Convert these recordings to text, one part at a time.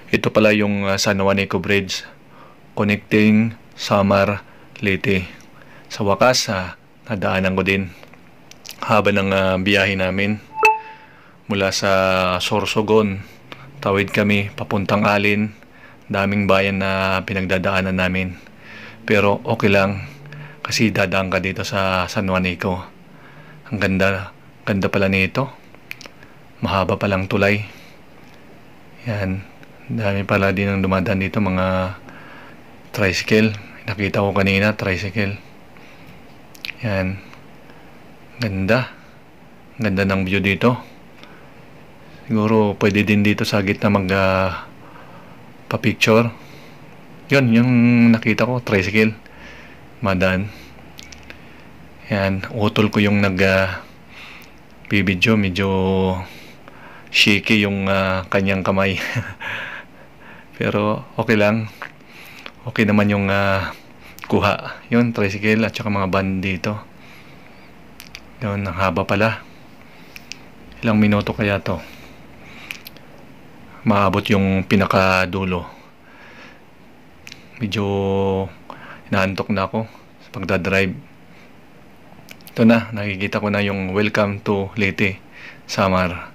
Ito pala yung San Juanico Bridge connecting Samar, Leyte. Sa wakas, nadaanan ko din haba ng biyahe namin mula sa Sorsogon. Tawid kami papuntang Alin. Daming bayan na pinagdadaanan namin. Pero okay lang kasi dadaan ka dito sa San Juanico. Ang ganda, ganda pala nito. Mahaba palang tulay. Yan. Dami pala din ang dumadaan dito, mga tricycle. Nakita ko kanina, tricycle. Yan. Ganda. Ganda ng view dito. Siguro pwede din dito sa gitna mag pa-picture. Yun, yung nakita ko, tricycle. Madaan. Yan. Utol ko yung bibidyo. Medyo shaky yung kanyang kamay. Pero okay lang. Okay naman yung kuha. Yun, tricycle at saka mga van dito. Yun, ang haba pala. Ilang minuto kaya to? Maabot yung pinakadulo. Medyo inaantok na ako sa pagdadrive. Ito na, nakikita ko na yung welcome to Leyte, Samar.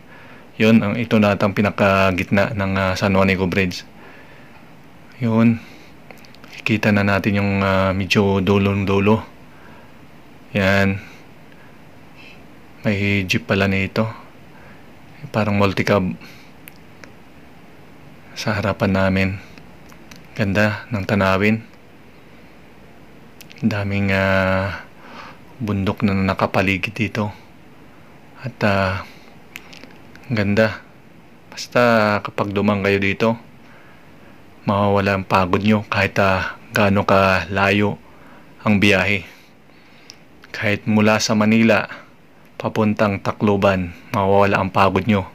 Yun, ito na atang pinakagitna ng San Juanico Bridge. Yun, kita na natin yung medyo dulong-dulo. Yan. May jeep pala nito. Parang multicab sa harapan namin. Ganda ng tanawin. Daming bundok na nakapaligid dito. At ganda. Basta kapag dumang kayo dito, mawawala ang pagod nyo kahit gaano ka layo ang biyahe. Kahit mula sa Manila papuntang Tacloban, mawawala ang pagod nyo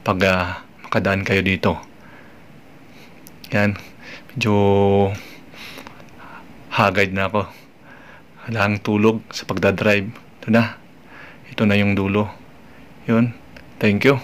pag makadaan kayo dito. Yan, medyo hagad na ako. Walang tulog sa pagdadrive. Ito na yung dulo. Yun, thank you.